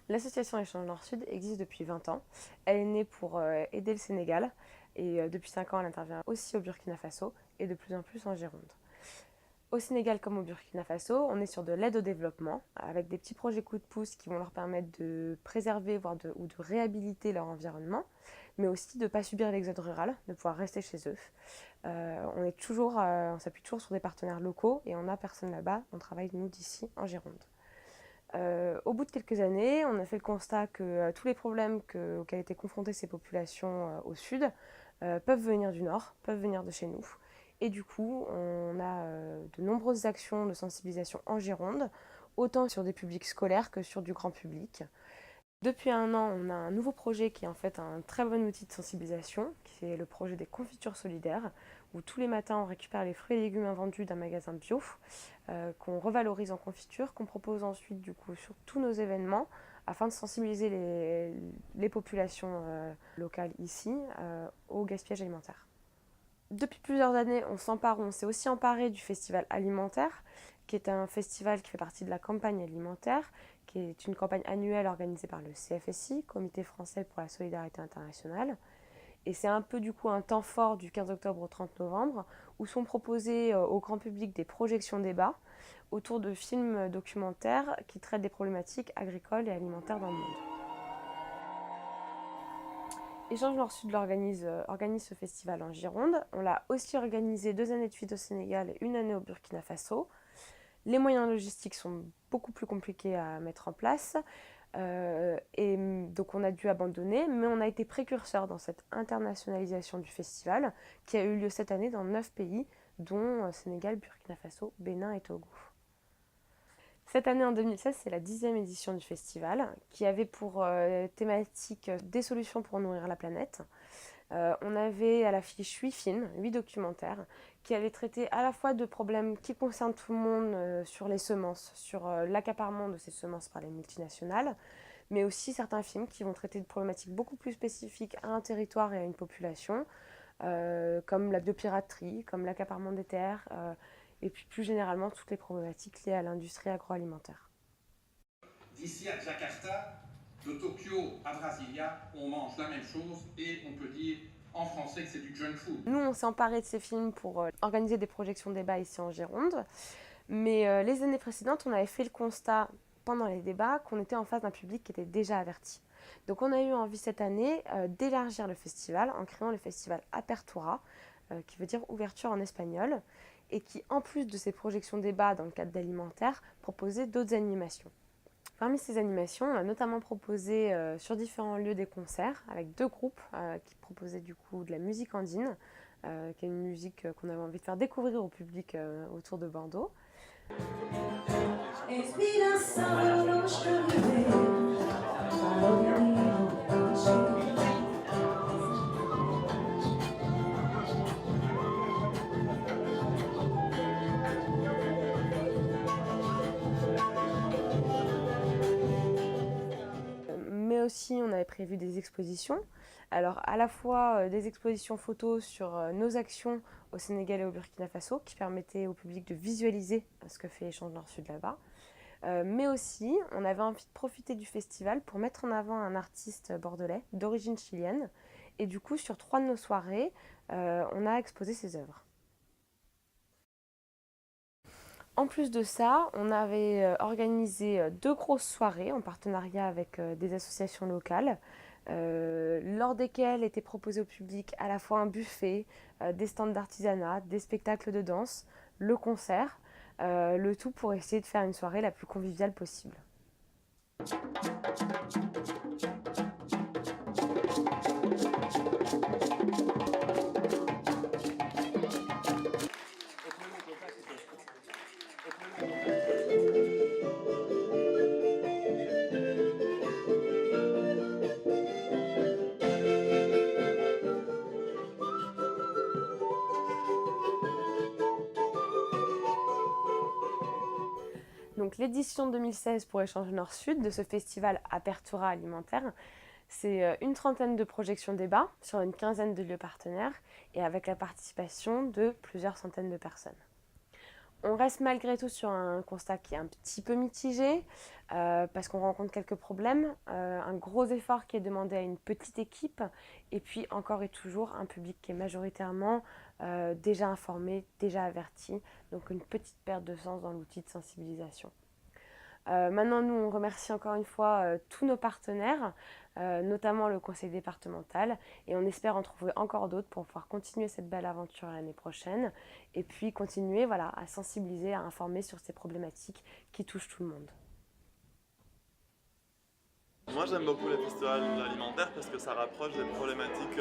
L'association Échange Nord-Sud existe depuis 20 ans. Elle est née pour aider le Sénégal et depuis 5 ans elle intervient aussi au Burkina Faso et de plus en plus en Gironde. Au Sénégal comme au Burkina Faso, on est sur de l'aide au développement avec des petits projets coup de pouce qui vont leur permettre de préserver ou de réhabiliter leur environnement, mais aussi de ne pas subir l'exode rural, de pouvoir rester chez eux. On s'appuie toujours sur des partenaires locaux et on n'a personne là-bas, on travaille nous d'ici en Gironde. Au bout de quelques années, on a fait le constat que tous les problèmes auxquels étaient confrontées ces populations au sud peuvent venir du nord, peuvent venir de chez nous. Et du coup, on a de nombreuses actions de sensibilisation en Gironde, autant sur des publics scolaires que sur du grand public. Depuis un an, on a un nouveau projet qui est en fait un très bon outil de sensibilisation, qui est le projet des confitures solidaires, où tous les matins on récupère les fruits et légumes invendus d'un magasin bio, qu'on revalorise en confiture, qu'on propose ensuite du coup sur tous nos événements, afin de sensibiliser les populations locales ici au gaspillage alimentaire. Depuis plusieurs années, on s'est aussi emparé du festival alimentaire, qui est un festival qui fait partie de la campagne alimentaire, qui est une campagne annuelle organisée par le CFSI, Comité français pour la solidarité internationale. Et c'est un peu du coup un temps fort du 15 octobre au 30 novembre, où sont proposés au grand public des projections débats autour de films documentaires qui traitent des problématiques agricoles et alimentaires dans le monde. Échange Nord-Sud organise ce festival en Gironde. On l'a aussi organisé 2 années de suite au Sénégal et 1 année au Burkina Faso. Les moyens logistiques sont beaucoup plus compliqués à mettre en place. Et donc on a dû abandonner, mais on a été précurseur dans cette internationalisation du festival qui a eu lieu cette année dans 9 pays, dont Sénégal, Burkina Faso, Bénin et Togo. Cette année, en 2016, c'est la 10e édition du festival, qui avait pour thématique des solutions pour nourrir la planète. On avait à l'affiche 8 films, 8 documentaires, qui allaient traiter à la fois de problèmes qui concernent tout le monde sur les semences, sur l'accaparement de ces semences par les multinationales, mais aussi certains films qui vont traiter de problématiques beaucoup plus spécifiques à un territoire et à une population, comme la biopiraterie, comme l'accaparement des terres, et puis plus généralement toutes les problématiques liées à l'industrie agroalimentaire. D'ici à Jakarta, de Tokyo à Brasilia, on mange la même chose et on peut dire en français que c'est du junk food. Nous, on s'est emparé de ces films pour organiser des projections débats ici en Gironde, mais les années précédentes, on avait fait le constat pendant les débats qu'on était en face d'un public qui était déjà averti. Donc on a eu envie cette année d'élargir le festival en créant le festival Apertura, qui veut dire ouverture en espagnol, et qui, en plus de ces projections débats dans le cadre d'alimentaire, proposait d'autres animations. Parmi ces animations, on a notamment proposé sur différents lieux des concerts avec 2 groupes qui proposaient du coup de la musique andine, qui est une musique qu'on avait envie de faire découvrir au public autour de Bordeaux. Mais aussi, on avait prévu des expositions. Alors, à la fois des expositions photos sur nos actions au Sénégal et au Burkina Faso, qui permettaient au public de visualiser ce que fait Échange Nord-Sud là-bas. Mais aussi, on avait envie de profiter du festival pour mettre en avant un artiste bordelais d'origine chilienne. Et du coup, sur 3 de nos soirées, on a exposé ses œuvres. En plus de ça, on avait organisé 2 grosses soirées en partenariat avec des associations locales, lors desquelles était proposé au public à la fois un buffet, des stands d'artisanat, des spectacles de danse, le concert, le tout pour essayer de faire une soirée la plus conviviale possible. donc l'édition 2016 pour Échange Nord-Sud de ce festival Apertura Alimentaire. C'est une trentaine de projections débats sur une quinzaine de lieux partenaires et avec la participation de plusieurs centaines de personnes. On reste malgré tout sur un constat qui est un petit peu mitigé parce qu'on rencontre quelques problèmes, un gros effort qui est demandé à une petite équipe et puis encore et toujours un public qui est majoritairement déjà informé, déjà averti, donc une petite perte de sens dans l'outil de sensibilisation. Maintenant, nous, on remercie encore une fois tous nos partenaires, notamment le conseil départemental, et on espère en trouver encore d'autres pour pouvoir continuer cette belle aventure l'année prochaine, et puis continuer à sensibiliser, à informer sur ces problématiques qui touchent tout le monde. Moi j'aime beaucoup les festivals alimentaires parce que ça rapproche des problématiques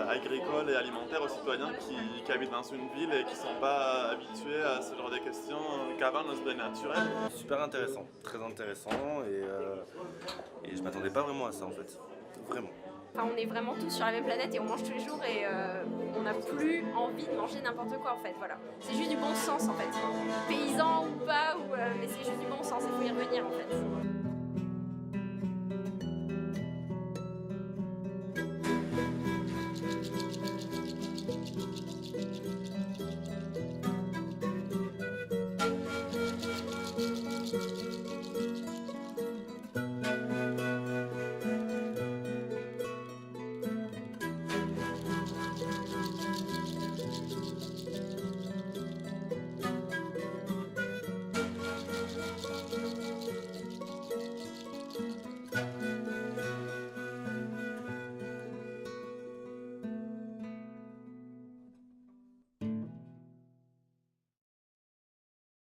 agricoles et alimentaires aux citoyens qui habitent dans une ville et qui ne sont pas habitués à ce genre de questions qu'avant dans ce domaine naturel. Super intéressant, très intéressant et je m'attendais pas vraiment à ça en fait, vraiment. Enfin, on est vraiment tous sur la même planète et on mange tous les jours et on n'a plus envie de manger n'importe quoi en fait, voilà. C'est juste du bon sens en fait. Paysan ou pas, mais c'est juste du bon sens, il faut y revenir en fait.